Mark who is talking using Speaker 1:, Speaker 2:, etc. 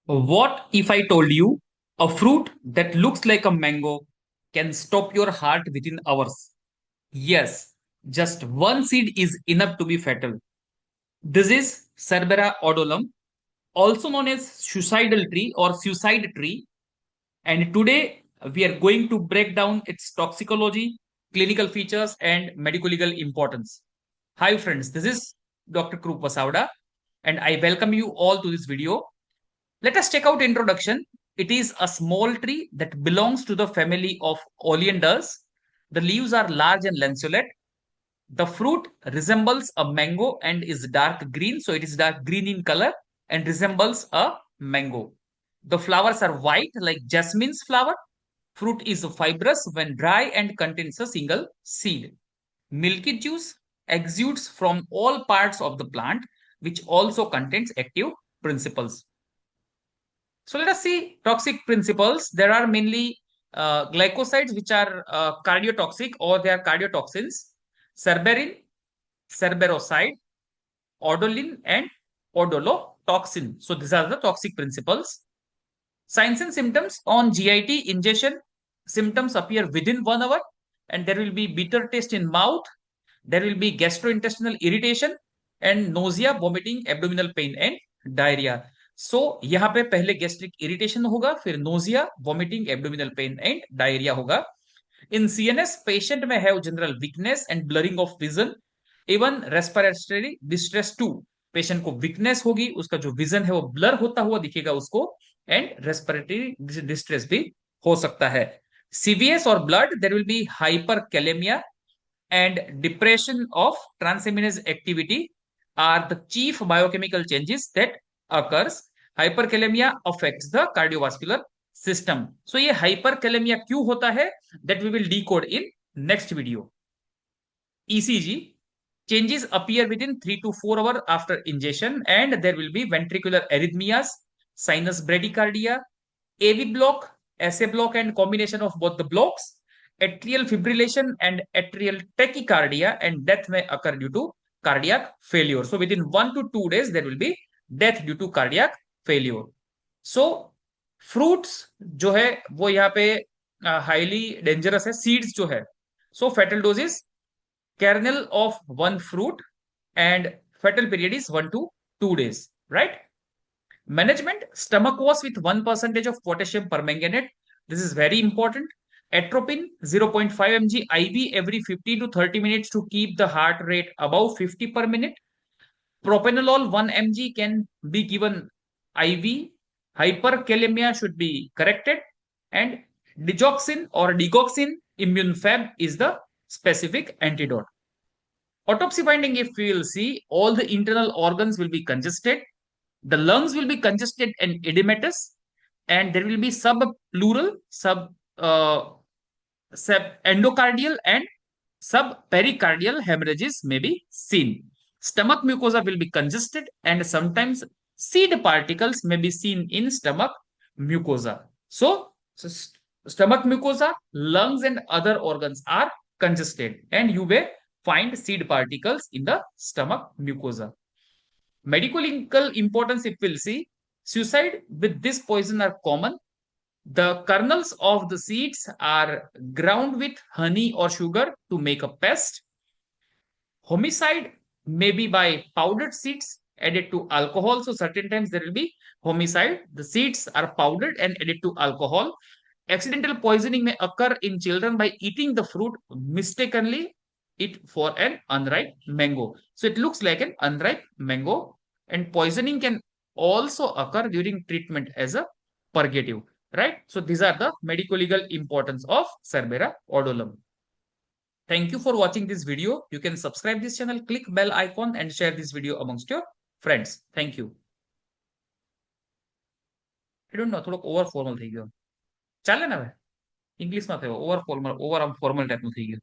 Speaker 1: What if I told you a fruit that looks like a mango can stop your heart within hours? Yes, just one seed is enough to be fatal. This is Cerbera odolum, also known as suicidal tree or suicide tree. And today we are going to break down its toxicology, clinical features, and medical legal importance. Hi, friends, this is Dr. Krupa Savda, and I welcome you all to this video. Let us check out introduction. It is a small tree that belongs to the family of oleanders. The leaves are large and lanceolate. The fruit resembles a mango and is dark green. So it is dark green in color and resembles a mango. The flowers are white like jasmine's flower. Fruit is fibrous when dry and contains a single seed. Milky juice exudes from all parts of the plant, which also contains active principles. So let us see toxic principles. There are mainly glycosides which are cardiotoxic or they are cardiotoxins, cerberin, cerberoside, odolin, and odolotoxin. So these are the toxic principles. Signs and symptoms on GIT ingestion. Symptoms appear within 1 hour and there will be bitter taste in mouth. There will be gastrointestinal irritation and nausea, vomiting, abdominal pain and diarrhea. So यहाँ पे पहले gastric irritation होगा, फिर nausea, vomiting, abdominal pain and diarrhoea होगा. In CNS, patient may have general weakness and blurring of vision, even respiratory distress too. Patient को weakness होगी, उसका जो विजन है वो ब्लर होता हुआ दिखेगा उसको, एंड रेस्पिरेटरी डिस्ट्रेस भी हो सकता है. सीवीएस और blood, there will be hyperkalaemia and depression of transaminase activity are the chief biochemical changes that occurs. Hyperkalemia affects the cardiovascular system. So ये hyperkalemia क्यों होता है, that we will decode in next video. ECG changes appear within 3 to 4 hours after ingestion and there will be ventricular arrhythmias, sinus bradycardia, AV block, SA block and combination of both the blocks, atrial fibrillation and atrial tachycardia, and death may occur due to cardiac failure. So within 1 to 2 days there will be death due to cardiac failure. So fruits जो है वो यहाँ पे highly dangerous है. Seeds जो है, so fatal dose is kernel of one fruit and fatal period is 1 to 2 days, right? Management: stomach wash with 1% of potassium permanganate. This is very important. Atropine 0.5 mg IV every 15 to 30 minutes to keep the heart rate above 50 per minute. Propanolol 1 mg can be given IV. Hyperkalemia should be corrected. And digoxin or digoxin immune fab is the specific antidote. Autopsy finding, if we will see, all the internal organs will be congested, the lungs will be congested and edematous, and there will be subpleural, sub endocardial, and subpericardial hemorrhages may be seen. Stomach mucosa will be congested, and sometimes seed particles may be seen in stomach mucosa. So stomach mucosa, lungs, and other organs are congested, and you may find seed particles in the stomach mucosa. Medical importance, if we'll see, suicide with this poison are common. The kernels of the seeds are ground with honey or sugar to make a paste. Homicide may be by powdered seeds added to alcohol. So certain times there will be homicide. The seeds are powdered and added to alcohol. Accidental poisoning may occur in children by eating the fruit mistakenly it for an unripe mango. So it looks like an unripe mango, and poisoning can also occur during treatment as a purgative, right? So these are the medical legal importance of Cerbera odolum. Thank you for watching this video. You can subscribe this channel, click bell icon and share this video amongst your friends. Thank you. I don't know, થોડોક over formal થઈ ગયો. ચાલે ને હવે? ઇંગ્લિશમાં થયો over formal, over આમ formal ટાઈપનું થઈ ગયું.